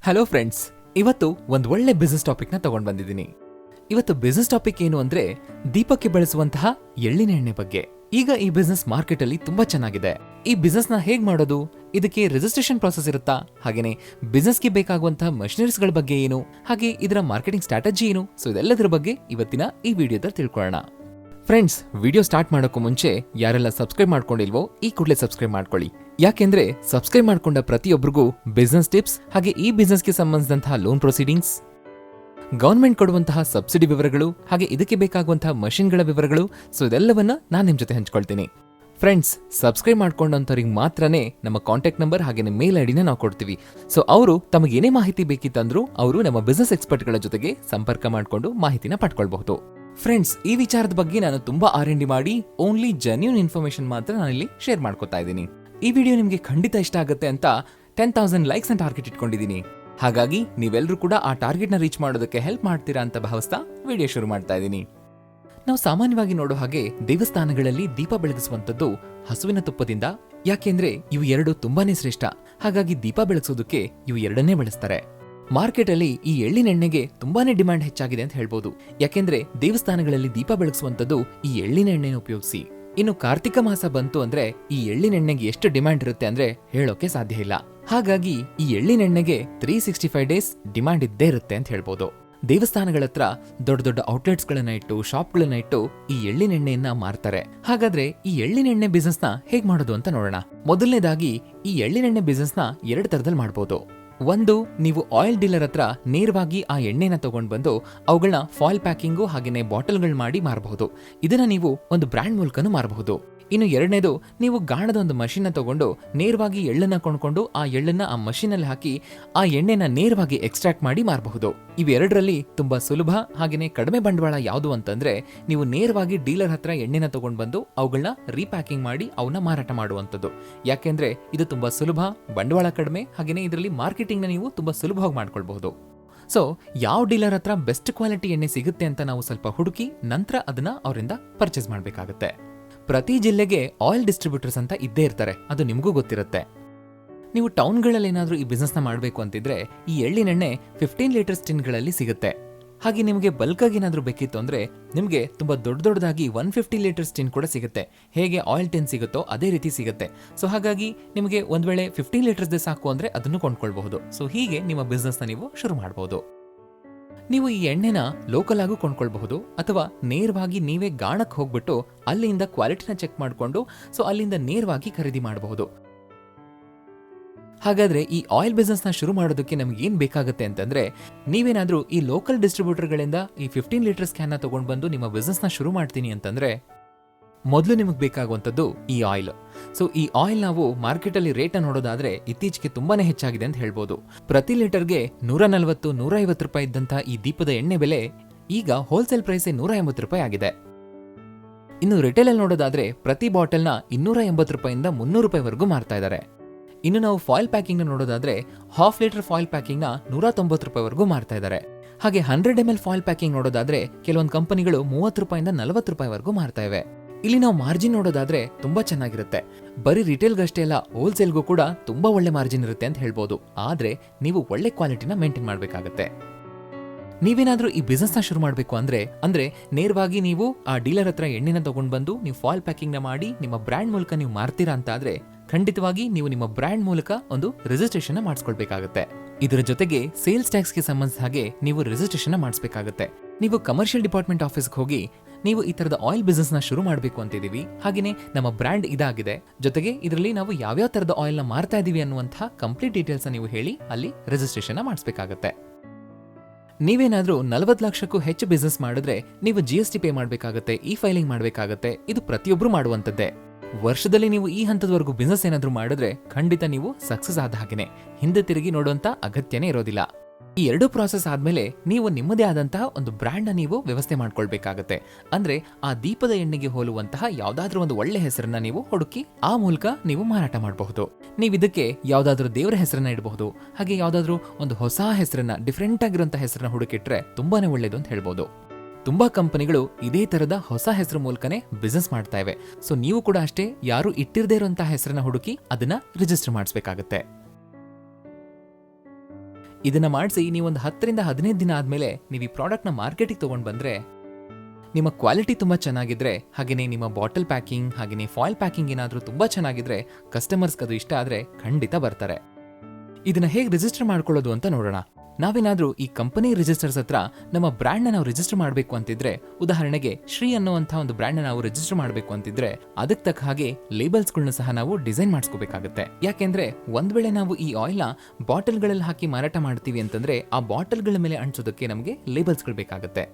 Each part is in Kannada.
ಹಲೋ ಫ್ರೆಂಡ್ಸ್, ಇವತ್ತು ಒಂದು ಒಳ್ಳೆ ಬಿಸ್ನೆಸ್ ಟಾಪಿಕ್ನ ತಗೊಂಡು ಬಂದಿದ್ದೀನಿ. ಇವತ್ತು ಬಿಸ್ನೆಸ್ ಟಾಪಿಕ್ ಏನು ಅಂದ್ರೆ ದೀಪಕ್ಕೆ ಬಳಸುವಂತಹ ಎಳ್ಳಿನ ಎಣ್ಣೆ ಬಗ್ಗೆ. ಈಗ ಈ ಬಿಸ್ನೆಸ್ ಮಾರ್ಕೆಟ್ ಅಲ್ಲಿ ತುಂಬಾ ಚೆನ್ನಾಗಿದೆ. ಈ ಬಿಸ್ನೆಸ್ ನ ಹೇಗ್ ಮಾಡೋದು, ಇದಕ್ಕೆ ರಿಜಿಸ್ಟ್ರೇಷನ್ ಪ್ರಾಸೆಸ್ ಇರುತ್ತಾ, ಹಾಗೇನೆ ಬಿಸ್ನೆಸ್ಗೆ ಬೇಕಾಗುವಂತಹ ಮಷಿನರೀಸ್ ಗಳ ಬಗ್ಗೆ ಏನು, ಹಾಗೆ ಇದರ ಮಾರ್ಕೆಟಿಂಗ್ ಸ್ಟ್ರಾಟಜಿ ಏನು, ಸೊ ಇದೆಲ್ಲದರ ಬಗ್ಗೆ ಇವತ್ತಿನ ಈ ವಿಡಿಯೋದಲ್ಲಿ ತಿಳ್ಕೊಳ್ಳೋಣ. ಫ್ರೆಂಡ್ಸ್, ವಿಡಿಯೋ ಸ್ಟಾರ್ಟ್ ಮಾಡೋಕ್ಕೂ ಮುಂಚೆ ಯಾರೆಲ್ಲ ಸಬ್ಸ್ಕ್ರೈಬ್ ಮಾಡ್ಕೊಂಡಿಲ್ವೋ ಈ ಕೂಡಲೇ ಸಬ್ಸ್ಕ್ರೈಬ್ ಮಾಡ್ಕೊಳ್ಳಿ. ಯಾಕೆಂದ್ರೆ ಸಬ್ಸ್ಕ್ರೈಬ್ ಮಾಡ್ಕೊಂಡ ಪ್ರತಿಯೊಬ್ಬರಿಗೂ ಬಿಸ್ನೆಸ್ ಟಿಪ್ಸ್, ಹಾಗೆ ಈ ಬಿಸ್ನೆಸ್ಗೆ ಸಂಬಂಧಿಸಿದಂತಹ ಲೋನ್ ಪ್ರೊಸೀಡಿಂಗ್ಸ್, ಗವರ್ಮೆಂಟ್ ಕೊಡುವಂತಹ ಸಬ್ಸಿಡಿ ವಿವರಗಳು, ಹಾಗೆ ಇದಕ್ಕೆ ಬೇಕಾಗುವಂತಹ ಮಷಿನ್ಗಳ ವಿವರಗಳು, ಸೊ ಇದೆಲ್ಲವನ್ನ ನಾನು ನಿಮ್ ಜೊತೆ ಹಂಚ್ಕೊಳ್ತೀನಿ. ಫ್ರೆಂಡ್ಸ್, ಸಬ್ಸ್ಕ್ರೈಬ್ ಮಾಡ್ಕೊಂಡಂತವ್ರಿಗೆ ಮಾತ್ರನೇ ನಮ್ಮ ಕಾಂಟ್ಯಾಕ್ಟ್ ನಂಬರ್ ಹಾಗೆ ಮೇಲ್ ಐಡಿನ ನಾವು ಕೊಡ್ತೀವಿ. ಸೊ ಅವರು ತಮಗೆ ಏನೇ ಮಾಹಿತಿ ಬೇಕಿತ್ತಂದ್ರೂ ಅವರು ನಮ್ಮ ಬಿಸ್ನೆಸ್ ಎಕ್ಸ್ಪರ್ಟ್ಗಳ ಜೊತೆಗೆ ಸಂಪರ್ಕ ಮಾಡಿಕೊಂಡು ಮಾಹಿತಿನ ಪಡ್ಕೊಳ್ಬಹುದು. ಫ್ರೆಂಡ್ಸ್, ಈ ವಿಚಾರದ ಬಗ್ಗೆ ನಾನು ತುಂಬಾ R&D ಮಾಡಿ ಓನ್ಲಿ ಜೆನ್ಯೂನ್ ಇನ್ಫಾರ್ಮೇಶನ್ ಮಾತ್ರ ನಾನಿಲ್ಲಿ ಶೇರ್ ಮಾಡ್ಕೊತಾ ಇದ್ದೀನಿ. ಈ ವಿಡಿಯೋ ನಿಮ್ಗೆ ಖಂಡಿತ ಇಷ್ಟ ಆಗುತ್ತೆ ಅಂತ 10,000 ಲೈಕ್ಸ್ ಅಂತ ಟಾರ್ಗೆಟ್ ಇಟ್ಕೊಂಡಿದ್ದೀನಿ. ಹಾಗಾಗಿ ನೀವೆಲ್ಲರೂ ಕೂಡ ಆ ಟಾರ್ಗೆಟ್ ನ ರೀಚ್ ಮಾಡೋದಕ್ಕೆ ಹೆಲ್ಪ್ ಮಾಡ್ತೀರಾ ಅಂತ ಭಾವಿಸ್ತಾ ವಿಡಿಯೋ ಶುರು ಮಾಡ್ತಾ ಇದ್ದೀನಿ. ನಾವು ಸಾಮಾನ್ಯವಾಗಿ ನೋಡೋ ಹಾಗೆ ದೇವಸ್ಥಾನಗಳಲ್ಲಿ ದೀಪ ಬೆಳಗಿಸುವಂತದ್ದು ಹಸುವಿನ ತುಪ್ಪದಿಂದ. ಯಾಕೆಂದ್ರೆ ಇವು ಎರಡು ತುಂಬಾನೇ ಶ್ರೇಷ್ಠ. ಹಾಗಾಗಿ ದೀಪ ಬೆಳಗಿಸೋದಕ್ಕೆ ಇವು ಎರಡನ್ನೇ ಬಳಸ್ತಾರೆ. ಮಾರ್ಕೆಟ್ ಅಲ್ಲಿ ಈ ಎಳ್ಳಿನ ಎಣ್ಣೆಗೆ ತುಂಬಾನೇ ಡಿಮ್ಯಾಂಡ್ ಹೆಚ್ಚಾಗಿದೆ ಅಂತ ಹೇಳ್ಬೋದು. ಯಾಕೆಂದ್ರೆ ದೇವಸ್ಥಾನಗಳಲ್ಲಿ ದೀಪ ಬೆಳಗಿಸುವಂತದ್ದು ಈ ಎಳ್ಳಿನ ಎಣ್ಣೆನ ಉಪಯೋಗಿಸಿ. ಇನ್ನು ಕಾರ್ತಿಕ ಮಾಸ ಬಂತು ಅಂದ್ರೆ ಈ ಎಳ್ಳಿನ ಎಣ್ಣೆಗೆ ಎಷ್ಟು ಡಿಮ್ಯಾಂಡ್ ಇರುತ್ತೆ ಅಂದ್ರೆ ಹೇಳೋಕೆ ಸಾಧ್ಯ ಇಲ್ಲ. ಹಾಗಾಗಿ ಈ ಎಳ್ಳಿನ ಎಣ್ಣೆಗೆ 365 ಡೇಸ್ ಡಿಮ್ಯಾಂಡ್ ಇದ್ದೇ ಇರುತ್ತೆ ಅಂತ ಹೇಳ್ಬೋದು. ದೇವಸ್ಥಾನಗಳ ಹತ್ರ ದೊಡ್ಡ ದೊಡ್ಡ ಔಟ್ಲೆಟ್ಸ್ ಗಳನ್ನ ಇಟ್ಟು, ಶಾಪ್ಗಳನ್ನ ಇಟ್ಟು ಈ ಎಳ್ಳಿನ ಎಣ್ಣೆಯನ್ನ ಮಾರ್ತಾರೆ. ಹಾಗಾದ್ರೆ ಈ ಎಳ್ಳಿನ ಎಣ್ಣೆ ಬಿಸ್ನೆಸ್ ನ ಹೇಗ್ ಮಾಡೋದು ಅಂತ ನೋಡೋಣ. ಮೊದಲನೇದಾಗಿ ಈ ಎಳ್ಳಿನ ಎಣ್ಣೆ ಬಿಸ್ನೆಸ್ ನ 2 ತರದಲ್ಲಿ ಮಾಡಬಹುದು. ಒಂದು, ನೀವು ಆಯಿಲ್ ಡೀಲರ್ ಹತ್ರ ನೇರವಾಗಿ ಆ ಎಣ್ಣೆನ ತಗೊಂಡ್ ಬಂದು ಅವುಗಳನ್ನ ಫಾಯಿಲ್ ಪ್ಯಾಕಿಂಗು ಹಾಗೇನೆ ಬಾಟಲ್ಗಳು ಮಾಡಿ ಮಾರಬಹುದು. ಇದನ್ನ ನೀವು ಒಂದು ಬ್ರ್ಯಾಂಡ್ ಮೂಲಕನೂ ಮಾರಬಹುದು. ಇನ್ನು ಎರಡನೇದು, ನೀವು ಗಾಣದ ಒಂದು ಮಷೀನ್ ತಗೊಂಡು ನೇರವಾಗಿ ಎಳ್ಳನ್ನ ಕೊಂಡ್ಕೊಂಡು ಆ ಎಳ್ಳನ್ನ ಆ ಮಷೀನ್ ಅಲ್ಲಿ ಹಾಕಿ ಆ ಎಣ್ಣೆನ ನೇರವಾಗಿ ಎಕ್ಸ್ಟ್ರಾಕ್ಟ್ ಮಾಡಿ ಮಾರಬಹುದು. ಇವೆರಡರಲ್ಲಿ ತುಂಬಾ ಸುಲಭ ಹಾಗೇನೆ ಕಡಿಮೆ ಬಂಡವಾಳ ಯಾವುದು ಅಂತಂದ್ರೆ ನೀವು ನೇರವಾಗಿ ಡೀಲರ್ ಹತ್ರ ಎಣ್ಣೆನ ತಗೊಂಡ್ ಬಂದು ಅವುಗಳನ್ನ ರೀಪ್ಯಾಕಿಂಗ್ ಮಾಡಿ ಅವನ್ನ ಮಾರಾಟ ಮಾಡುವಂತದ್ದು. ಯಾಕೆಂದ್ರೆ ಇದು ತುಂಬಾ ಸುಲಭ, ಬಂಡವಾಳ ಕಡಿಮೆ, ಹಾಗೇನೆ ಇದರಲ್ಲಿ ಮಾರ್ಕೆಟಿಂಗ್ ನ ನೀವು ತುಂಬಾ ಸುಲಭವಾಗಿ ಮಾಡ್ಕೊಳ್ಬಹುದು. ಸೊ ಯಾವ ಡೀಲರ್ ಹತ್ರ ಬೆಸ್ಟ್ ಕ್ವಾಲಿಟಿ ಎಣ್ಣೆ ಸಿಗುತ್ತೆ ಅಂತ ನಾವು ಸ್ವಲ್ಪ ಹುಡುಕಿ ನಂತರ ಅದನ್ನ ಅವರಿಂದ ಪರ್ಚೇಸ್ ಮಾಡಬೇಕಾಗುತ್ತೆ. ಪ್ರತಿ ಜಿಲ್ಲೆಗೆ ಆಯಿಲ್ ಡಿಸ್ಟ್ರಿಬ್ಯೂಟರ್ಸ್ ಅಂತ ಇದ್ದೇ ಇರ್ತಾರೆ, ಅದು ನಿಮಗೂ ಗೊತ್ತಿರುತ್ತೆ. ನೀವು ಟೌನ್ಗಳಲ್ಲಿ ಏನಾದ್ರೂ ಈ ಬಿಸ್ನೆಸ್ ನ ಮಾಡಬೇಕು ಅಂತಿದ್ರೆ ಈ ಎಳ್ಳಿನೆಣ್ಣೆ 15 ಲೀಟರ್ಸ್ ಟಿನ್ಗಳಲ್ಲಿ ಸಿಗುತ್ತೆ. ಹಾಗೆ ನಿಮಗೆ ಬಲ್ಕ್ ಆಗಿ ಏನಾದ್ರೂ ಬೇಕಿತ್ತು ಅಂದ್ರೆ ನಿಮಗೆ ತುಂಬಾ ದೊಡ್ಡದಾಗಿ 150 ಲೀಟರ್ಸ್ ಟಿನ್ ಕೂಡ ಸಿಗುತ್ತೆ. ಹೇಗೆ ಆಯಿಲ್ ಟಿನ್ ಸಿಗುತ್ತೋ ಅದೇ ರೀತಿ ಸಿಗುತ್ತೆ. ಸೊ ಹಾಗಾಗಿ ನಿಮಗೆ ಒಂದ್ ವೇಳೆ 15 ಲೀಟರ್ಸ್ ಸಾಕು ಅಂದ್ರೆ ಅದನ್ನು ಕೊಂಡ್ಕೊಳ್ಬಹುದು. ಸೊ ಹೀಗೆ ನಿಮ್ಮ ಬಿಸ್ನೆಸ್ ನ ನೀವು ಶುರು ಮಾಡಬಹುದು. ನೀವು ಈ ಎಣ್ಣೆನ ಲೋಕಲ್ ಆಗೂ ಕೊಂಡ್ಕೊಳ್ಬಹುದು, ಅಥವಾ ನೇರವಾಗಿ ನೀವೇ ಗಾಣಕ್ಕೆ ಹೋಗ್ಬಿಟ್ಟು ಅಲ್ಲಿಂದ ಕ್ವಾಲಿಟಿನ ಚೆಕ್ ಮಾಡಿಕೊಂಡು ಸೊ ಅಲ್ಲಿಂದ ನೇರವಾಗಿ ಖರೀದಿ ಮಾಡಬಹುದು. ಹಾಗಾದ್ರೆ ಈ ಆಯಿಲ್ ಬಿಸ್ನೆಸ್ ನ ಶುರು ಮಾಡೋದಕ್ಕೆ ನಮ್ಗೆ ಏನ್ ಬೇಕಾಗುತ್ತೆ ಅಂತಂದ್ರೆ, ನೀವೇನಾದ್ರೂ ಈ ಲೋಕಲ್ ಡಿಸ್ಟ್ರಿಬ್ಯೂಟರ್ಗಳಿಂದ ಈ 15 ಲೀಟರ್ಸ್ ಕ್ಯಾನ್ ನ ತಗೊಂಡ್ ಬಂದು ನಿಮ್ಮ ಬಿಸ್ನೆಸ್ ನ ಶುರು ಮಾಡ್ತೀನಿ ಅಂತಂದ್ರೆ ಮೊದಲು ನಿಮಗೆ ಬೇಕಾಗುವಂತದ್ದು ಈ ಆಯಿಲ್. ಸೊ ಈ ಆಯಿಲ್ ನಾವು ಮಾರ್ಕೆಟ್ ಅಲ್ಲಿ ರೇಟ್ ನೋಡೋದಾದ್ರೆ ಇತ್ತೀಚೆಗೆ ತುಂಬಾನೇ ಹೆಚ್ಚಾಗಿದೆ ಅಂತ ಹೇಳ್ಬೋದು. ಪ್ರತಿ ಲೀಟರ್ಗೆ 140-150 ರೂಪಾಯಿ ಇದ್ದಂತಹ ಈ ದೀಪದ ಎಣ್ಣೆ ಬೆಲೆ ಈಗ ಹೋಲ್ಸೇಲ್ ಪ್ರೈಸ್ 180 ರೂಪಾಯಿ ಆಗಿದೆ. ಇನ್ನು ರಿಟೇಲ್ ಅಲ್ಲಿ ನೋಡೋದಾದ್ರೆ ಪ್ರತಿ ಬಾಟಲ್ ನ 280 ರೂಪಾಯಿಂದ 300 ರೂಪಾಯಿವರೆಗೂ ಮಾರ್ತಾ ಇದ್ದಾರೆ. ಇನ್ನು ನಾವು ಫಾಯಿಲ್ ಪ್ಯಾಕಿಂಗ್ ನ ನೋಡೋದಾದ್ರೆ ಹಾಫ್ ಲೀಟರ್ ಫಾಯಿಲ್ ಪ್ಯಾಕಿಂಗ್ ನ 190 ರೂಪಾಯಿವರೆಗೂ ಮಾರ್ತಾ ಇದ್ದಾರೆ. ಹಾಗೆ 100 ml ಫಾಯಿಲ್ ಪ್ಯಾಕಿಂಗ್ ನೋಡೋದಾದ್ರೆ ಕೆಲವೊಂದು ಕಂಪನಿಗಳು 30 ರೂಪಾಯಿಂದ 40 ರೂಪಾಯಿವರೆಗೂ ಮಾರ್ತಾ ಇವೆ. ಇಲ್ಲಿ ನಾವು ಮಾರ್ಜಿನ್ ನೋಡೋದಾದ್ರೆ ತುಂಬಾ ಚೆನ್ನಾಗಿರುತ್ತೆ. ಬರೀ ರಿಟೇಲ್ಗಷ್ಟೇ ಅಲ್ಲ, ಹೋಲ್ಸೇಲ್ಗೂ ಕೂಡ ತುಂಬಾ ಒಳ್ಳೆ ಮಾರ್ಜಿನ್ ಇರುತ್ತೆ ಅಂತ ಹೇಳ್ಬೋದು. ಆದ್ರೆ ನೀವು ಒಳ್ಳೆ ಕ್ವಾಲಿಟಿನ ಮೇಂಟೈನ್ ಮಾಡಬೇಕಾಗತ್ತೆ. ನೀವೇನಾದ್ರೂ ಈ ಬಿಸ್ನೆಸ್ ನ ಶುರು ಮಾಡಬೇಕು ಅಂದ್ರೆ ನೇರವಾಗಿ ನೀವು ಆ ಡೀಲರ್ ಹತ್ರ ಎಣ್ಣೆನ ತಗೊಂಡ್ ಬಂದು ನೀವು ಫಾಯಿಲ್ ಪ್ಯಾಕಿಂಗ್ ನ ಮಾಡಿ ನಿಮ್ಮ ಬ್ರ್ಯಾಂಡ್ ಮೂಲಕ ನೀವು ಮಾರ್ತೀರಾ ಅಂತ ಆದ್ರೆ ಖಂಡಿತವಾಗಿ ನೀವು ನಿಮ್ಮ ಬ್ರ್ಯಾಂಡ್ ಮೂಲಕ ಒಂದು ರಿಜಿಸ್ಟ್ರೇಷನ್ ಮಾಡಿಸ್ಕೊಳ್ಬೇಕಾಗತ್ತೆ. ಇದರ ಜೊತೆಗೆ ಸೇಲ್ಸ್ ಟ್ಯಾಕ್ಸ್ ಗೆ ಸಂಬಂಧಿಸಿದ ಹಾಗೆ ನೀವು ರಿಜಿಸ್ಟ್ರೇಷನ್ ಮಾಡಿಸಬೇಕಾಗುತ್ತೆ. ನೀವು ಕಮರ್ಷಿಯಲ್ ಡಿಪಾರ್ಟ್ಮೆಂಟ್ ಆಫೀಸ್ಗೆ ಹೋಗಿ ನೀವು ಈ ತರದ ಆಯಿಲ್ ಬಿಸ್ನೆಸ್ ನ ಶುರು ಮಾಡಬೇಕು ಅಂತಿದೀವಿ, ಹಾಗೇನೆ ನಮ್ಮ ಬ್ರ್ಯಾಂಡ್ ಇದಾಗಿದೆ, ಜೊತೆಗೆ ಇದರಲ್ಲಿ ನಾವು ಯಾವ್ಯಾವ ತರದ ಆಯಿಲ್ ನ ಮಾರ್ತಾ ಇದೀವಿ ಅನ್ನುವಂತಹ ಕಂಪ್ಲೀಟ್ ಡೀಟೇಲ್ಸ್ ನೀವು ಹೇಳಿ ಅಲ್ಲಿ ರಿಜಿಸ್ಟ್ರೇಷನ್ ಮಾಡಿಸಬೇಕಾಗುತ್ತೆ. ನೀವೇನಾದ್ರೂ 40 ಲಕ್ಷಕ್ಕೂ ಹೆಚ್ಚು ಬಿಸ್ನೆಸ್ ಮಾಡಿದ್ರೆ ನೀವು GST ಪೇ ಮಾಡಬೇಕಾಗುತ್ತೆ, ಈ ಫೈಲಿಂಗ್ ಮಾಡಬೇಕಾಗುತ್ತೆ. ಇದು ಪ್ರತಿಯೊಬ್ರು ಮಾಡುವಂತದ್ದೇ. ವರ್ಷದಲ್ಲಿ ನೀವು ಈ ಹಂತದವರೆಗೂ ಬಿಸ್ನೆಸ್ ಏನಾದ್ರೂ ಮಾಡಿದ್ರೆ ಖಂಡಿತ ನೀವು ಸಕ್ಸಸ್ ಆದ ಹಾಗೇನೆ, ಹಿಂದೆ ತಿರುಗಿ ನೋಡುವಂತ ಅಗತ್ಯನೇ ಇರೋದಿಲ್ಲ. ಈ 2 ಪ್ರಾಸೆಸ್ ಆದ್ಮೇಲೆ ನೀವು ನಿಮ್ಮದೇ ಆದಂತಹ ಒಂದು ಬ್ರ್ಯಾಂಡ್ ನ ನೀವು ವ್ಯವಸ್ಥೆ ಮಾಡ್ಕೊಳ್ಬೇಕಾಗತ್ತೆ. ಅಂದ್ರೆ ಆ ದೀಪದ ಎಣ್ಣೆಗೆ ಹೋಲುವಂತಹ ಯಾವ್ದಾದ್ರೂ ಒಂದು ಒಳ್ಳೆ ಹೆಸರನ್ನ ನೀವು ಹುಡುಕಿ ಆ ಮೂಲಕ ನೀವು ಮಾರಾಟ ಮಾಡಬಹುದು. ನೀವು ಇದಕ್ಕೆ ಯಾವ್ದಾದ್ರೂ ದೇವರ ಹೆಸರನ್ನ ಇಡಬಹುದು, ಹಾಗೆ ಯಾವ್ದಾದ್ರೂ ಒಂದು ಹೊಸ ಹೆಸರನ್ನ, ಡಿಫ್ರೆಂಟ್ ಆಗಿರುವಂತಹ ಹೆಸರನ್ನ ಹುಡುಕಿಟ್ರೆ ತುಂಬಾನೇ ಒಳ್ಳೇದು ಅಂತ ಹೇಳ್ಬೋದು. ತುಂಬಾ ಕಂಪನಿಗಳು ಇದೇ ತರದ ಹೊಸ ಹೆಸರು ಮೂಲಕನೇ ಬಿಸ್ನೆಸ್ ಮಾಡ್ತಾ ಇವೆ. ಸೊ ನೀವು ಕೂಡ ಅಷ್ಟೇ ಯಾರು ಇಟ್ಟಿರದೇ ಇರುವಂತಹ ಹೆಸರನ್ನ ಹುಡುಕಿ ಅದನ್ನ ರಿಜಿಸ್ಟರ್ ಮಾಡಿಸಬೇಕಾಗತ್ತೆ. ಇದನ್ನ ಮಾಡಿಸಿ ನೀವು ಒಂದು 10ರಿಂದ 15 ದಿನ ಆದ್ಮೇಲೆ ನೀವು ಈ ಪ್ರಾಡಕ್ಟ್ನ ಮಾರ್ಕೆಟಿಗೆ ತಗೊಂಡ್ ಬಂದ್ರೆ ನಿಮ್ಮ ಕ್ವಾಲಿಟಿ ತುಂಬಾ ಚೆನ್ನಾಗಿದ್ರೆ, ಹಾಗೇನೆ ನಿಮ್ಮ ಬಾಟಲ್ ಪ್ಯಾಕಿಂಗ್ ಹಾಗೇನೆ ಫಾಯಿಲ್ ಪ್ಯಾಕಿಂಗ್ ಏನಾದ್ರೂ ತುಂಬಾ ಚೆನ್ನಾಗಿದ್ರೆ ಕಸ್ಟಮರ್ಸ್ಗೆ ಅದು ಇಷ್ಟ ಆದ್ರೆ ಖಂಡಿತ ಬರ್ತಾರೆ. ಇದನ್ನ ಹೇಗೆ ರಿಜಿಸ್ಟರ್ ಮಾಡ್ಕೊಳ್ಳೋದು ಅಂತ ನೋಡೋಣ. ನಾವೇನಾದ್ರೂ ಈ ಕಂಪನಿ ರಿಜಿಸ್ಟರ್ಸ್ ಹತ್ರ ನಮ್ಮ ಬ್ರ್ಯಾಂಡ್ ನಾವು ರಿಜಿಸ್ಟರ್ ಮಾಡಬೇಕು ಅಂತಿದ್ರೆ, ಉದಾಹರಣೆಗೆ ಶ್ರೀ ಅನ್ನುವಂತಹ ಒಂದು ಬ್ರ್ಯಾಂಡ್ ನಾವು ರಿಜಿಸ್ಟರ್ ಮಾಡಬೇಕು ಅಂತಿದ್ರೆ ಅದಕ್ಕೆ ತಕ್ಕ ಹಾಗೆ ಲೇಬಲ್ಸ್ಗಳನ್ನ ಸಹ ನಾವು ಡಿಸೈನ್ ಮಾಡಿಸ್ಕೋಬೇಕಾಗುತ್ತೆ. ಯಾಕೆಂದ್ರೆ ಒಂದ್ ವೇಳೆ ನಾವು ಈ ಆಯಿಲ್ನ ಬಾಟಲ್ಗಳಲ್ಲಿ ಹಾಕಿ ಮಾರಾಟ ಮಾಡ್ತೀವಿ ಅಂತಂದ್ರೆ ಆ ಬಾಟಲ್ಗಳ ಮೇಲೆ ಅಂಟಿಸೋದಕ್ಕೆ ನಮಗೆ ಲೇಬಲ್ಸ್ಗಳು ಬೇಕಾಗುತ್ತೆ.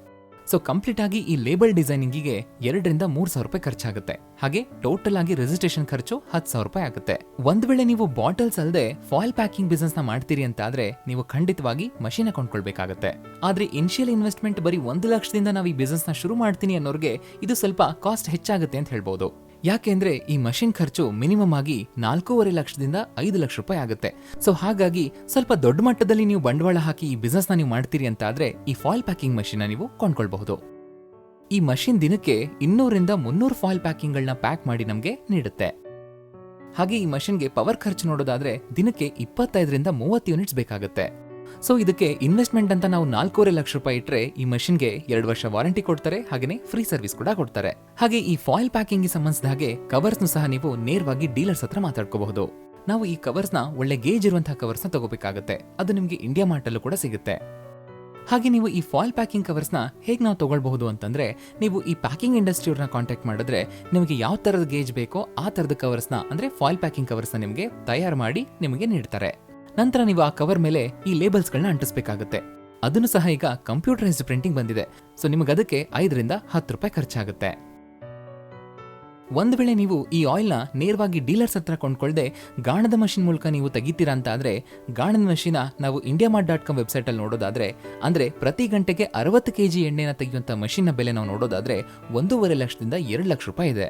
ಸೊ ಕಂಪ್ಲೀಟ್ ಆಗಿ ಈ ಲೇಬಲ್ ಡಿಸೈನಿಂಗಿಗೆ 2ರಿಂದ 3 ಸಾವಿರ ರೂಪಾಯಿ ಖರ್ಚಾಗುತ್ತೆ. ಹಾಗೆ ಟೋಟಲ್ ಆಗಿ ರಿಜಿಸ್ಟ್ರೇಷನ್ ಖರ್ಚು 10 ಸಾವಿರ ರೂಪಾಯಿ ಆಗುತ್ತೆ. ಒಂದ್ ವೇಳೆ ನೀವು ಬಾಟಲ್ಸ್ ಅಲ್ಲದೆ ಫಾಯಿಲ್ ಪ್ಯಾಕಿಂಗ್ ಬಿಸ್ನೆಸ್ ನ ಮಾಡ್ತೀರಿ ಅಂತ ಆದ್ರೆ ನೀವು ಖಂಡಿತವಾಗಿ ಮಷೀನ್ ಕೊಂಡ್ಕೊಳ್ಬೇಕಾಗುತ್ತೆ. ಆದ್ರೆ ಇನಿಷಿಯಲ್ ಇನ್ವೆಸ್ಟ್ಮೆಂಟ್ ಬರೀ 1 ಲಕ್ಷದಿಂದ ನಾವು ಈ ಬಿಸ್ನೆಸ್ ನ ಶುರು ಮಾಡ್ತೀನಿ ಅನ್ನೋರ್ಗೆ ಇದು ಸ್ವಲ್ಪ ಕಾಸ್ಟ್ ಹೆಚ್ಚಾಗುತ್ತೆ ಅಂತ ಹೇಳ್ಬಹುದು. ಯಾಕೆಂದ್ರೆ ಈ ಮಷಿನ್ ಖರ್ಚು ಮಿನಿಮಮ್ ಆಗಿ 4.5 ಲಕ್ಷದಿಂದ 5 ಲಕ್ಷ ರೂಪಾಯಿ ಆಗುತ್ತೆ. ಸೊ ಹಾಗಾಗಿ ಸ್ವಲ್ಪ ದೊಡ್ಡ ಮಟ್ಟದಲ್ಲಿ ನೀವು ಬಂಡವಾಳ ಹಾಕಿ ಈ ಬಿಸ್ನೆಸ್ ನ ನೀವು ಮಾಡ್ತೀರಿ ಅಂತ ಆದ್ರೆ ಈ ಫಾಯಿಲ್ ಪ್ಯಾಕಿಂಗ್ ಮಷಿನ್ ನೀವು ಕೊಂಡ್ಕೊಳ್ಬಹುದು. ಈ ಮಷಿನ್ ದಿನಕ್ಕೆ 200ರಿಂದ 300 ಫಾಯಿಲ್ ಪ್ಯಾಕಿಂಗ್ ಗಳನ್ನ ಪ್ಯಾಕ್ ಮಾಡಿ ನಮಗೆ ನೀಡುತ್ತೆ. ಹಾಗೆ ಈ ಮಷಿನ್ಗೆ ಪವರ್ ಖರ್ಚು ನೋಡೋದಾದ್ರೆ ದಿನಕ್ಕೆ 25ರಿಂದ 30 ಯೂನಿಟ್ಸ್ ಬೇಕಾಗುತ್ತೆ. ಸೊ ಇದಕ್ಕೆ ಇನ್ವೆಸ್ಟ್ಮೆಂಟ್ ಅಂತ ನಾವು 4.5 ಲಕ್ಷ ರೂಪಾಯಿ ಇಟ್ರೆ ಈ ಮಷಿನ್ಗೆ 2 ವರ್ಷ ವಾರಂಟಿ ಕೊಡ್ತಾರೆ, ಹಾಗೇನೆ ಫ್ರೀ ಸರ್ವಿಸ್ ಕೂಡ ಕೊಡ್ತಾರೆ. ಹಾಗೆ ಈ ಫಾಯಿಲ್ ಪ್ಯಾಕಿಂಗ್ ಗೆ ಸಂಬಂಧಿಸಿದ ಹಾಗೆ ಕವರ್ಸ್ ಸಹ ನೀವು ನೇರವಾಗಿ ಡೀಲರ್ಸ್ ಹತ್ರ ಮಾತಾಡ್ಕೋಬಹುದು. ನಾವು ಈ ಕವರ್ಸ್ ನ ಒಳ್ಳೆ ಗೇಜ್ ಇರುವಂತಹ ಕವರ್ಸ್ ನ ತಗೋಬೇಕಾಗುತ್ತೆ. ಅದು ನಿಮ್ಗೆ ಇಂಡಿಯಾ ಮಾರ್ಟ್ ಅಲ್ಲೂ ಕೂಡ ಸಿಗುತ್ತೆ. ಹಾಗೆ ನೀವು ಈ ಫಾಯಿಲ್ ಪ್ಯಾಕಿಂಗ್ ಕವರ್ಸ್ ನ ಹೇಗೆ ನಾವು ತಗೊಳ್ಬಹುದು ಅಂತಂದ್ರೆ, ನೀವು ಈ ಪ್ಯಾಕಿಂಗ್ ಇಂಡಸ್ಟ್ರಿ ಅವ್ರನ್ನ ಕಾಂಟ್ಯಾಕ್ಟ್ ಮಾಡಿದ್ರೆ ನಿಮಗೆ ಯಾವ ತರದ ಗೇಜ್ ಬೇಕೋ ಆ ತರದ ಕವರ್ಸ್ ನ ಅಂದ್ರೆ ಫಾಯಿಲ್ ಪ್ಯಾಕಿಂಗ್ ಕವರ್ಸ್ ನ ನಿಮಗೆ ತಯಾರು ಮಾಡಿ ನಿಮಗೆ ನೀಡ್ತಾರೆ. ನಂತರ ನೀವು ಆ ಕವರ್ ಮೇಲೆ ಈ ಲೇಬಲ್ಸ್ ಗಳನ್ನ ಅಂಟಿಸಬೇಕಾಗುತ್ತೆ. ಅದನ್ನು ಸಹ ಈಗ ಕಂಪ್ಯೂಟರೈಸ್ಡ್ ಪ್ರಿಂಟಿಂಗ್ ಬಂದಿದೆ. ಸೊ ನಿಮಗೆ ಅದಕ್ಕೆ 5ರಿಂದ 10 ರೂಪಾಯಿ ಖರ್ಚಾಗುತ್ತೆ. ಒಂದ್ ವೇಳೆ ನೀವು ಈ ಆಯಿಲ್ ನ ನೇರವಾಗಿ ಡೀಲರ್ಸ್ ಹತ್ರ ಕೊಂಡ್ಕೊಳ್ದೆ ಗಾಣದ ಮಷಿನ್ ಮೂಲಕ ನೀವು ತೆಗಿತೀರಾ ಅಂತ ಆದ್ರೆ, ಗಾಣದ ಮಷಿನ ನಾವು indiamart.com ವೆಬ್ಸೈಟ್ ಅಲ್ಲಿ ನೋಡೋದಾದ್ರೆ, ಅಂದ್ರೆ ಪ್ರತಿ ಗಂಟೆಗೆ 60 kg ಎಣ್ಣೆನ ತೆಗೆಯುವಂತ ಮಷಿನ್ ನ ಬೆಲೆ ನಾವು ನೋಡೋದಾದ್ರೆ 1.5 ಲಕ್ಷದಿಂದ 2 ಲಕ್ಷ ರೂಪಾಯಿ ಇದೆ.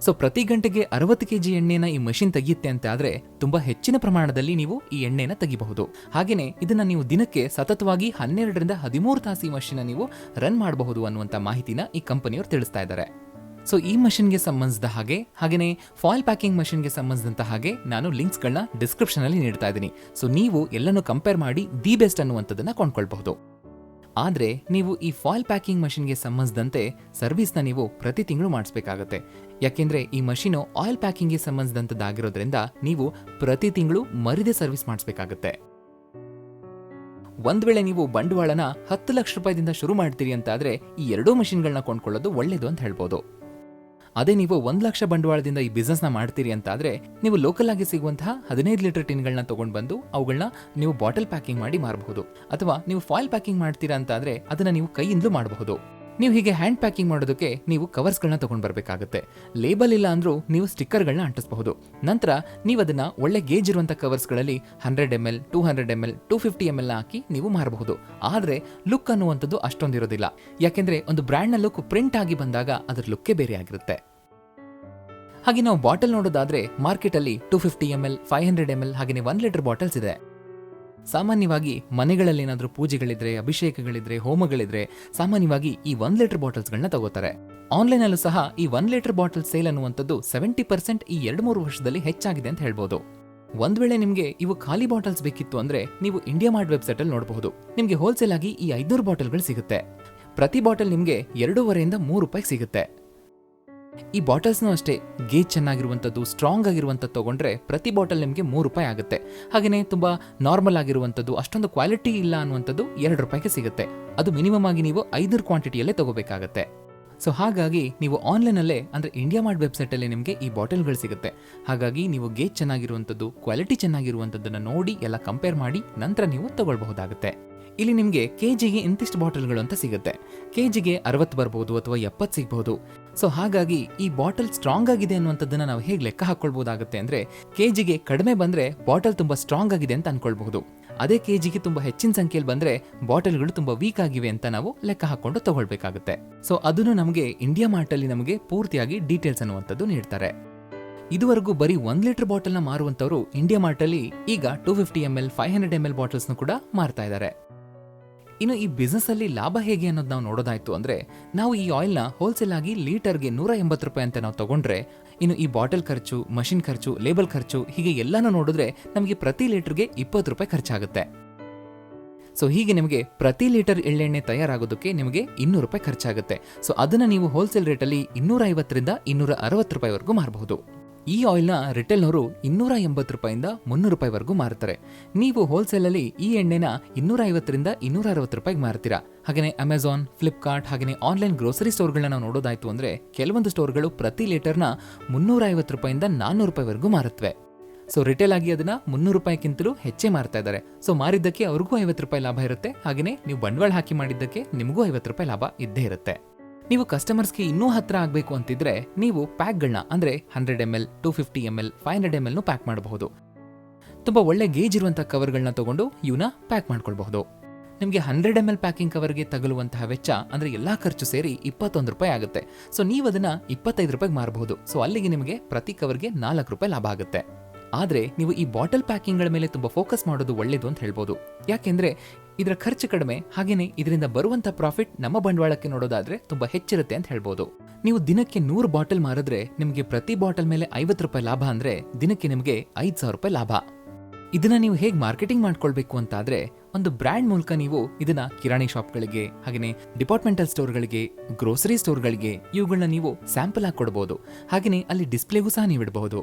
ಸೊ ಪ್ರತಿ ಗಂಟೆಗೆ 60 kg ಎಣ್ಣೆನ ಈ ಮಷಿನ್ ತೆಗೆಯುತ್ತೆ ಅಂತ ಆದ್ರೆ ತುಂಬಾ ಹೆಚ್ಚಿನ ಪ್ರಮಾಣದಲ್ಲಿ ನೀವು ಈ ಎಣ್ಣೆನ ತೆಗಿಬಹುದು. ಹಾಗೇನೆ ಇದನ್ನ ನೀವು ದಿನಕ್ಕೆ ಸತತವಾಗಿ 12ರಿಂದ 13 ತಾಸು ಈ ಮಷಿನ್ ನೀವು ರನ್ ಮಾಡಬಹುದು ಅನ್ನುವಂತ ಮಾಹಿತಿನ ಈ ಕಂಪನಿಯವರು ತಿಳಿಸ್ತಾ ಇದ್ದಾರೆ. ಸೊ ಈ ಮಷಿನ್ಗೆ ಸಂಬಂಧಿಸಿದ ಹಾಗೇನೆ ಫಾಯಿಲ್ ಪ್ಯಾಕಿಂಗ್ ಮಷಿನ್ಗೆ ಸಂಬಂಧಿಸಿದಂತ ಹಾಗೆ ನಾನು ಲಿಂಕ್ಸ್ ಗಳನ್ನ ಡಿಸ್ಕ್ರಿಪ್ಷನ್ ಅಲ್ಲಿ ನೀಡ್ತಾ ಇದ್ದೀನಿ. ಸೊ ನೀವು ಎಲ್ಲನೂ ಕಂಪೇರ್ ಮಾಡಿ ದಿ ಬೆಸ್ಟ್ ಅನ್ನುವಂಥದ್ದನ್ನ ಕೊಂಡ್ಕೊಳ್ಬಹುದು. ಆದ್ರೆ ನೀವು ಈ ಫಾಯಿಲ್ ಪ್ಯಾಕಿಂಗ್ ಮಷಿನ್ಗೆ ಸಂಬಂಧಿಸಿದಂತೆ ಸರ್ವಿಸ್ನ ನೀವು ಪ್ರತಿ ತಿಂಗಳು ಮಾಡಿಸಬೇಕಾಗುತ್ತೆ. ಯಾಕೆಂದ್ರೆ ಈ ಮಷೀನು ಆಯಿಲ್ ಪ್ಯಾಕಿಂಗ್ಗೆ ಸಂಬಂಧಿಸಿದಂತದ್ದಾಗಿರೋದ್ರಿಂದ ನೀವು ಪ್ರತಿ ತಿಂಗಳು ಮರಿದೆ ಸರ್ವಿಸ್ ಮಾಡಿಸಬೇಕಾಗುತ್ತೆ. ಒಂದ್ ವೇಳೆ ನೀವು ಬಂಡವಾಳನ 10 ಲಕ್ಷ ರೂಪಾಯಿದಿಂದ ಶುರು ಮಾಡ್ತೀರಿ ಅಂತ ಆದ್ರೆ ಈ 2 ಮಷಿನ್ಗಳನ್ನ ಕೊಂಡ್ಕೊಳ್ಳೋದು ಒಳ್ಳೇದು ಅಂತ ಹೇಳ್ಬೋದು. ಅದೇ ನೀವು 1 ಲಕ್ಷ ಬಂಡವಾಳದಿಂದ ಈ ಬಿಸ್ನೆಸ್ ನ ಮಾಡ್ತೀರಿ ಅಂತ ಆದ್ರೆ ನೀವು ಲೋಕಲ್ ಆಗಿ ಸಿಗುವಂತಹ 15 ಲೀಟರ್ ಟಿನ್ಗಳನ್ನ ತಗೊಂಡ್ ಬಂದು ಅವುಗಳನ್ನ ನೀವು ಬಾಟಲ್ ಪ್ಯಾಕಿಂಗ್ ಮಾಡಿ ಮಾರಬಹುದು. ಅಥವಾ ನೀವು ಫಾಯಿಲ್ ಪ್ಯಾಕಿಂಗ್ ಮಾಡ್ತೀರಾ ಅಂತ ಆದ್ರೆ ಅದನ್ನ ನೀವು ಕೈಯಿಂದಲೂ ಮಾಡಬಹುದು. ನೀವು ಹೀಗೆ ಹ್ಯಾಂಡ್ ಪ್ಯಾಕಿಂಗ್ ಮಾಡೋದಕ್ಕೆ ನೀವು ಕವರ್ಸ್ಗಳನ್ನ ತಗೊಂಡ್ ಬರ್ಬೇಕಾಗುತ್ತೆ. ಲೇಬಲ್ ಇಲ್ಲ ಅಂದ್ರೂ ನೀವು ಸ್ಟಿಕ್ಕರ್ಗಳನ್ನ ಅಂಟಿಸಬಹುದು. ನಂತರ ನೀವು ಅದನ್ನ ಒಳ್ಳೆ ಗೇಜ್ ಇರುವಂತ ಕವರ್ಸ್ಗಳಲ್ಲಿ 100 ml 200 ml 250 ml ಹಾಕಿ ನೀವು ಮಾರಬಹುದು. ಆದ್ರೆ ಲುಕ್ ಅನ್ನುವಂಥದ್ದು ಅಷ್ಟೊಂದಿರೋದಿಲ್ಲ. ಯಾಕೆಂದ್ರೆ ಒಂದು ಬ್ರ್ಯಾಂಡ್ ನ ಲುಕ್ ಪ್ರಿಂಟ್ ಆಗಿ ಬಂದಾಗ ಅದರ ಲುಕ್ಕೇ ಬೇರೆ ಆಗಿರುತ್ತೆ. ಹಾಗೆ ನಾವು ಬಾಟಲ್ ನೋಡೋದಾದ್ರೆ ಮಾರ್ಕೆಟ್ ಅಲ್ಲಿ 250 ml 500 ml ಹಾಗೆ 1 ಲೀಟರ್ ಬಾಟಲ್ಸ್ ಇದೆ. ಸಾಮಾನ್ಯವಾಗಿ ಮನೆಗಳಲ್ಲಿ ಏನಾದ್ರೂ ಪೂಜೆಗಳಿದ್ರೆ, ಅಭಿಷೇಕಗಳಿದ್ರೆ, ಹೋಮಗಳಿದ್ರೆ ಸಾಮಾನ್ಯವಾಗಿ ಈ 1 ಲೀಟರ್ ಬಾಟಲ್ಸ್ಗಳನ್ನ ತಗೋತಾರೆ. ಆನ್ಲೈನ್ ಅಲ್ಲೂ ಸಹ ಈ 1 ಲೀಟರ್ ಬಾಟಲ್ ಸೇಲ್ ಅನ್ನುವಂಥದ್ದು 70% ಈ 2-3 ವರ್ಷದಲ್ಲಿ ಹೆಚ್ಚಾಗಿದೆ ಅಂತ ಹೇಳ್ಬೋದು. ಒಂದ್ ವೇಳೆ ನಿಮ್ಗೆ ಇವು ಖಾಲಿ ಬಾಟಲ್ಸ್ ಬೇಕಿತ್ತು ಅಂದ್ರೆ ನೀವು ಇಂಡಿಯಾ ಮಾರ್ಟ್ ವೆಬ್ಸೈಟ್ ಅಲ್ಲಿ ನೋಡಬಹುದು. ನಿಮ್ಗೆ ಹೋಲ್ಸೇಲ್ ಆಗಿ ಈ 500 ಬಾಟಲ್ಗಳು ಸಿಗುತ್ತೆ. ಪ್ರತಿ ಬಾಟಲ್ ನಿಮ್ಗೆ 2.5ರಿಂದ 3 ರೂಪಾಯಿ ಸಿಗುತ್ತೆ. ಈ ಬಾಟಲ್ಸ್ನೂ ಅಷ್ಟೇ ಗೇಜ್ ಚೆನ್ನಾಗಿರುವಂಥದ್ದು, ಸ್ಟ್ರಾಂಗ್ ಆಗಿರುವಂಥದ್ದು ತಗೊಂಡ್ರೆ ಪ್ರತಿ ಬಾಟಲ್ ನಿಮಗೆ 3 ರೂಪಾಯಿ ಆಗುತ್ತೆ. ಹಾಗೆಯೇ ತುಂಬಾ ನಾರ್ಮಲ್ ಆಗಿರುವಂಥದ್ದು, ಅಷ್ಟೊಂದು ಕ್ವಾಲಿಟಿ ಇಲ್ಲ ಅನ್ನುವಂಥದ್ದು 2 ರೂಪಾಯಿಗೆ ಸಿಗುತ್ತೆ. ಅದು ಮಿನಿಮಮ್ ಆಗಿ ನೀವು 5 ಕ್ವಾಂಟಿಟಿಯಲ್ಲೇ ತಗೋಬೇಕಾಗತ್ತೆ. ಸೊ ಹಾಗಾಗಿ ನೀವು ಆನ್ಲೈನ್ ಅಲ್ಲೇ ಅಂದ್ರೆ ಇಂಡಿಯಾ ಮಾರ್ಟ್ ವೆಬ್ಸೈಟ್ ಅಲ್ಲಿ ನಿಮಗೆ ಈ ಬಾಟಲ್ಗಳು ಸಿಗುತ್ತೆ. ಹಾಗಾಗಿ ನೀವು ಗೇಜ್ ಚೆನ್ನಾಗಿರುವಂಥದ್ದು, ಕ್ವಾಲಿಟಿ ಚೆನ್ನಾಗಿರುವಂಥದ್ದನ್ನ ನೋಡಿ ಎಲ್ಲ ಕಂಪೇರ್ ಮಾಡಿ ನಂತರ ನೀವು ತಗೊಳ್ಬಹುದಾಗುತ್ತೆ. ಇಲ್ಲಿ ನಿಮಗೆ ಕೆಜಿಗೆ ಇಂತಿಷ್ಟು ಬಾಟಲ್ಗಳು ಅಂತ ಸಿಗುತ್ತೆ. ಕೆಜಿಗೆ 60 ಬರ್ಬೋದು ಅಥವಾ 70 ಸಿಗಬಹುದು. ಸೊ ಹಾಗಾಗಿ ಈ ಬಾಟಲ್ ಸ್ಟ್ರಾಂಗ್ ಆಗಿದೆ ಅನ್ನುವಂಥದ್ದನ್ನ ನಾವು ಹೇಗೆ ಲೆಕ್ಕ ಹಾಕೊಳ್ಬಹುದಾಗುತ್ತೆ ಅಂದ್ರೆ, ಕೆಜಿಗೆ ಕಡಿಮೆ ಬಂದ್ರೆ ಬಾಟಲ್ ತುಂಬಾ ಸ್ಟ್ರಾಂಗ್ ಆಗಿದೆ ಅಂತ ಅನ್ಕೊಳ್ಬಹುದು. ಅದೇ ಕೆಜಿಗೆ ತುಂಬಾ ಹೆಚ್ಚಿನ ಸಂಖ್ಯೆಯಲ್ಲಿ ಬಂದ್ರೆ ಬಾಟಲ್ಗಳು ತುಂಬಾ ವೀಕ್ ಆಗಿವೆ ಅಂತ ನಾವು ಲೆಕ್ಕ ಹಾಕೊಂಡು ತಗೊಳ್ಬೇಕಾಗುತ್ತೆ. ಸೊ ಅದನ್ನು ನಮಗೆ ಇಂಡಿಯಾ ಮಾರ್ಟ್ ಅಲ್ಲಿ ನಮಗೆ ಪೂರ್ತಿಯಾಗಿ ಡೀಟೇಲ್ಸ್ ಅನ್ನುವಂಥದ್ದು ನೀಡ್ತಾರೆ. ಇದುವರೆಗೂ ಬರೀ 1 ಲೀಟರ್ ಬಾಟಲ್ ನ ಮಾರುವಂತವರು ಇಂಡಿಯಾ ಮಾರ್ಟ್ ಅಲ್ಲಿ ಈಗ 250 ml 500 ml ಬಾಟಲ್ಸ್ ಕೂಡ ಮಾರ್ತಾ ಇದ್ದಾರೆ. ಇನ್ನು ಈ ಬಿಸ್ನೆಸ್ ಅಲ್ಲಿ ಲಾಭ ಹೇಗೆ ಅನ್ನೋದು ನಾವು ನೋಡೋದಾಯ್ತು ಅಂದ್ರೆ, ನಾವು ಈ ಆಯಿಲ್ ನ ಹೋಲ್ಸೇಲ್ ಆಗಿ ಲೀಟರ್ಗೆ 180 ರೂಪಾಯಿ ಅಂತ ನಾವು ತಗೊಂಡ್ರೆ, ಇನ್ನು ಈ ಬಾಟಲ್ ಖರ್ಚು, ಮಷಿನ್ ಖರ್ಚು, ಲೇಬಲ್ ಖರ್ಚು ಹೀಗೆ ಎಲ್ಲಾನು ನೋಡಿದ್ರೆ ನಮಗೆ ಪ್ರತಿ ಲೀಟರ್ಗೆ 20 ರೂಪಾಯಿ ಖರ್ಚಾಗುತ್ತೆ. ಸೊ ಹೀಗೆ ನಿಮಗೆ ಪ್ರತಿ ಲೀಟರ್ ಎಳ್ಳೆಣ್ಣೆ ತಯಾರಾಗೋದಕ್ಕೆ ನಿಮಗೆ 200 ರೂಪಾಯಿ ಖರ್ಚಾಗುತ್ತೆ. ಸೊ ಅದನ್ನ ನೀವು ಹೋಲ್ಸೇಲ್ ರೇಟಲ್ಲಿ 250ರಿಂದ 260 ರೂಪಾಯಿವರೆಗೂ ಮಾರಬಹುದು. ಈ ಆಯಿಲ್ನ ರಿಟೇಲ್ನವರು 280 ರೂಪಾಯಿಂದ 300 ರೂಪಾಯಿವರೆಗೂ ಮಾರ್ತಾರೆ. ನೀವು ಹೋಲ್ಸೇಲಲ್ಲಿ ಈ ಎಣ್ಣೆನ 250ರಿಂದ 260 ರೂಪಾಯಿಗೆ ಮಾರ್ತೀರಾ. ಹಾಗೆಯೇ ಅಮೆಝಾನ್, ಫ್ಲಿಪ್ಕಾರ್ಟ್ ಹಾಗೆಯೇ ಆನ್ಲೈನ್ ಗ್ರೋಸರಿ ಸ್ಟೋರ್ಗಳನ್ನ ನಾವು ನೋಡೋದಾಯ್ತು ಅಂದ್ರೆ ಕೆಲವೊಂದು ಸ್ಟೋರ್ಗಳು ಪ್ರತಿ ಲೀಟರ್ನ 350 ರೂಪಾಯಿಂದ 400 ರೂಪಾಯಿವರೆಗೂ ಮಾರುತ್ತವೆ. ಸೊ ರಿಟೇಲ್ ಆಗಿ ಅದನ್ನ 300 ರೂಪಾಯಿಗಿಂತಲೂ ಹೆಚ್ಚೇ ಮಾರ್ತಾ ಇದ್ದಾರೆ. ಸೊ ಮಾರಿದ್ದಕ್ಕೆ ಅವ್ರಿಗೂ 50 ರೂಪಾಯಿ ಲಾಭ ಇರುತ್ತೆ. ಹಾಗೆಯೇ ನೀವು ಬಂಡವಾಳ ಹಾಕಿ ಮಾಡಿದ್ದಕ್ಕೆ ನಿಮಗೂ 50 ರೂಪಾಯಿ ಲಾಭ ಇದ್ದೇ ಇರುತ್ತೆ. ನೀವು ಕಸ್ಟಮರ್ಸ್ಗೆ ಇನ್ನೂ ಹತ್ರ ಆಗಬೇಕು ಅಂತಿದ್ರೆ ನೀವು ಪ್ಯಾಕ್ಗಳನ್ನ ಅಂದ್ರೆ 100 ml, 250 ml, 500 ml ಪ್ಯಾಕ್ ಮಾಡಬಹುದು. ತುಂಬಾ ಒಳ್ಳೆ ಗೇಜ್ ಇರುವಂತಹ ಕವರ್ಗಳನ್ನ ತಗೊಂಡು ಇವನ್ನ ಪ್ಯಾಕ್ ಮಾಡ್ಕೊಳ್ಬಹುದು. ನಿಮಗೆ 100 ml ಪ್ಯಾಕಿಂಗ್ ಕವರ್ಗೆ ತಗಲುವಂತಹ ವೆಚ್ಚ ಅಂದ್ರೆ ಎಲ್ಲಾ ಖರ್ಚು ಸೇರಿ 21 ರೂಪಾಯಿ ಆಗುತ್ತೆ. ಸೊ ನೀವು ಅದನ್ನ 25 ರೂಪಾಯಿಗೆ ಮಾರಬಹುದು. ಸೊ ಅಲ್ಲಿಗೆ ನಿಮಗೆ ಪ್ರತಿ ಕವರ್ಗೆ 4 ರೂಪಾಯಿ ಲಾಭ ಆಗುತ್ತೆ. ಆದ್ರೆ ನೀವು ಈ ಬಾಟಲ್ ಪ್ಯಾಕಿಂಗ್ಗಳ ಮೇಲೆ ತುಂಬಾ ಫೋಕಸ್ ಮಾಡೋದು ಒಳ್ಳೇದು ಅಂತ ಹೇಳ್ಬೋದು. ಯಾಕೆಂದ್ರೆ ಇದರ ಖರ್ಚು ಕಡಿಮೆ, ಹಾಗೇನೆ ಇದರಿಂದ ಬರುವಂತ ಪ್ರಾಫಿಟ್ ನಮ್ಮ ಬಂಡವಾಳಕ್ಕೆ ನೋಡೋದಾದ್ರೆ ತುಂಬಾ ಹೆಚ್ಚಿರುತ್ತೆ ಅಂತ ಹೇಳ್ಬೋದು. ನೀವು ದಿನಕ್ಕೆ 100 ಬಾಟಲ್ ಮಾರಿದ್ರೆ ನಿಮಗೆ ಪ್ರತಿ ಬಾಟಲ್ ಮೇಲೆ 50 ರೂಪಾಯಿ ಲಾಭ ಅಂದ್ರೆ ದಿನಕ್ಕೆ ನಿಮಗೆ 5,000 ರೂಪಾಯಿ ಲಾಭ. ಇದನ್ನ ನೀವು ಹೇಗೆ ಮಾರ್ಕೆಟಿಂಗ್ ಮಾಡ್ಕೊಳ್ಬೇಕು ಅಂತಾದ್ರೆ ಒಂದು ಬ್ರ್ಯಾಂಡ್ ಮೂಲಕ ನೀವು ಇದನ್ನ ಕಿರಾಣಿ ಶಾಪ್ಗಳಿಗೆ ಹಾಗೆಯೇ ಡಿಪಾರ್ಟ್ಮೆಂಟಲ್ ಸ್ಟೋರ್ಗಳಿಗೆ, ಗ್ರೋಸರಿ ಸ್ಟೋರ್ಗಳಿಗೆ ಇವುಗಳನ್ನ ನೀವು ಸ್ಯಾಂಪಲ್ ಆಗಿ ಕೊಡಬಹುದು. ಹಾಗೆಯೇ ಅಲ್ಲಿ ಡಿಸ್ಪ್ಲೇಗೂ ಸಹ ನೀವು ಇಡಬಹುದು.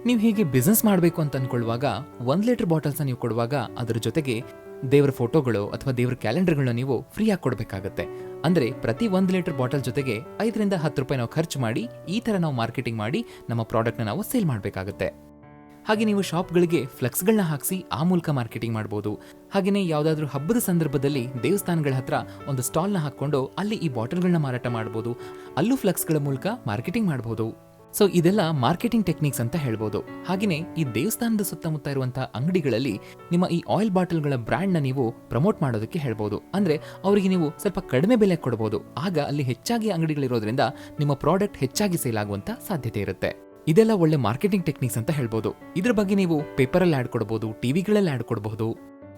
ನೀವು ಹೀಗೆ ಬಿಸ್ನೆಸ್ ಮಾಡಬೇಕು ಅಂತ ಅನ್ಕೊಳ್ಳುವಾಗ 1 ಲೀಟರ್ ಬಾಟಲ್ಸ್ ನೀವು ಕೊಡುವಾಗ ಅದರ ಜೊತೆಗೆ ದೇವರ ಫೋಟೋಗಳು ಅಥವಾ ದೇವರ ಕ್ಯಾಲೆಂಡರ್ಗಳನ್ನ ನೀವು ಫ್ರೀ ಆಗಿ ಕೊಡಬೇಕಾಗತ್ತೆ. ಅಂದ್ರೆ ಪ್ರತಿ 1 ಲೀಟರ್ ಬಾಟಲ್ ಜೊತೆಗೆ 5ರಿಂದ 10 ರೂಪಾಯಿ ನಾವು ಖರ್ಚು ಮಾಡಿ ಈ ತರ ನಾವು ಮಾರ್ಕೆಟಿಂಗ್ ಮಾಡಿ ನಮ್ಮ ಪ್ರಾಡಕ್ಟ್ನ ನಾವು ಸೇಲ್ ಮಾಡಬೇಕಾಗತ್ತೆ. ಹಾಗೆ ನೀವು ಶಾಪ್ಗಳಿಗೆ ಫ್ಲೆಕ್ಸ್ಗಳನ್ನ ಹಾಕಿಸಿ ಆ ಮೂಲಕ ಮಾರ್ಕೆಟಿಂಗ್ ಮಾಡಬಹುದು. ಹಾಗೆಯೇ ಯಾವುದಾದ್ರೂ ಹಬ್ಬದ ಸಂದರ್ಭದಲ್ಲಿ ದೇವಸ್ಥಾನಗಳ ಹತ್ರ ಒಂದು ಸ್ಟಾಲ್ನ ಹಾಕೊಂಡು ಅಲ್ಲಿ ಈ ಬಾಟಲ್ಗಳನ್ನ ಮಾರಾಟ ಮಾಡಬಹುದು. ಅಲ್ಲೂ ಫ್ಲೆಕ್ಸ್ಗಳ ಮೂಲಕ ಮಾರ್ಕೆಟಿಂಗ್ ಮಾಡಬಹುದು. ಸೊ ಇದೆಲ್ಲ ಮಾರ್ಕೆಟಿಂಗ್ ಟೆಕ್ನಿಕ್ಸ್ ಅಂತ ಹೇಳ್ಬೋದು. ಹಾಗೆಯೇ ಈ ದೇವಸ್ಥಾನದ ಸುತ್ತಮುತ್ತ ಇರುವಂತಹ ಅಂಗಡಿಗಳಲ್ಲಿ ನಿಮ್ಮ ಈ ಆಯಿಲ್ ಬಾಟಲ್ಗಳ ಬ್ರ್ಯಾಂಡ್ ನ ನೀವು ಪ್ರಮೋಟ್ ಮಾಡೋದಕ್ಕೆ ಹೇಳ್ಬೋದು. ಅಂದ್ರೆ ಅವರಿಗೆ ನೀವು ಸ್ವಲ್ಪ ಕಡಿಮೆ ಬೆಲೆ ಕೊಡಬಹುದು. ಆಗ ಅಲ್ಲಿ ಹೆಚ್ಚಾಗಿ ಅಂಗಡಿಗಳಿರೋದ್ರಿಂದ ನಿಮ್ಮ ಪ್ರಾಡಕ್ಟ್ ಹೆಚ್ಚಾಗಿ ಸೇಲ್ ಆಗುವಂತ ಸಾಧ್ಯತೆ ಇರುತ್ತೆ. ಇದೆಲ್ಲ ಒಳ್ಳೆ ಮಾರ್ಕೆಟಿಂಗ್ ಟೆಕ್ನಿಕ್ಸ್ ಅಂತ ಹೇಳ್ಬೋದು. ಇದ್ರ ಬಗ್ಗೆ ನೀವು ಪೇಪರಲ್ಲಿ ಆಡ್ ಕೊಡಬಹುದು, ಟಿವಿಗಳಲ್ಲಿ ಆಡ್ ಕೊಡಬಹುದು.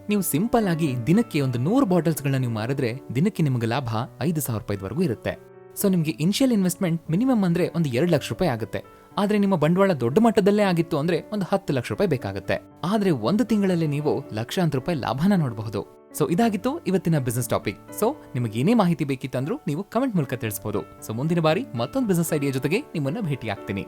ನೀವು ಸಿಂಪಲ್ ಆಗಿ ದಿನಕ್ಕೆ ಒಂದು 100 ಬಾಟಲ್ಸ್ಗಳನ್ನ ನೀವು ಮಾರಿದ್ರೆ ದಿನಕ್ಕೆ ನಿಮಗೆ ಲಾಭ 5,000 ರೂಪಾಯಿವರೆಗೂ ಇರುತ್ತೆ. ಸೊ ನಿಮಗೆ ಇನಿಷಿಯಲ್ ಇನ್ವೆಸ್ಟ್ಮೆಂಟ್ ಮಿನಿಮಮ್ ಅಂದ್ರೆ ಒಂದು 2 ಲಕ್ಷ ರೂಪಾಯಿ ಆಗುತ್ತೆ. ಆದ್ರೆ ನಿಮ್ಮ ಬಂಡವಾಳ ದೊಡ್ಡ ಮಟ್ಟದಲ್ಲೇ ಆಗಿತ್ತು ಅಂದ್ರೆ ಒಂದು 10 ಲಕ್ಷ ರೂಪಾಯಿ ಬೇಕಾಗುತ್ತೆ. ಆದ್ರೆ 1 ತಿಂಗಳಲ್ಲಿ ನೀವು ಲಕ್ಷಾಂತರ ರೂಪಾಯಿ ಲಾಭನ ನೋಡಬಹುದು. ಸೊ ಇದಾಗಿತ್ತು ಇವತ್ತಿನ ಬಿಸ್ನೆಸ್ ಟಾಪಿಕ್. ಸೊ ನಿಮಗೆ ಏನೇ ಮಾಹಿತಿ ಬೇಕಿತ್ತಂದ್ರೂ ನೀವು ಕಮೆಂಟ್ ಮೂಲಕ ತಿಳಿಸಬಹುದು. ಸೊ ಮುಂದಿನ ಬಾರಿ ಮತ್ತೊಂದು ಬಿಸ್ನೆಸ್ ಐಡಿಯಾ ಜೊತೆಗೆ ನಿಮ್ಮನ್ನ ಭೇಟಿ ಆಗ್ತೀನಿ.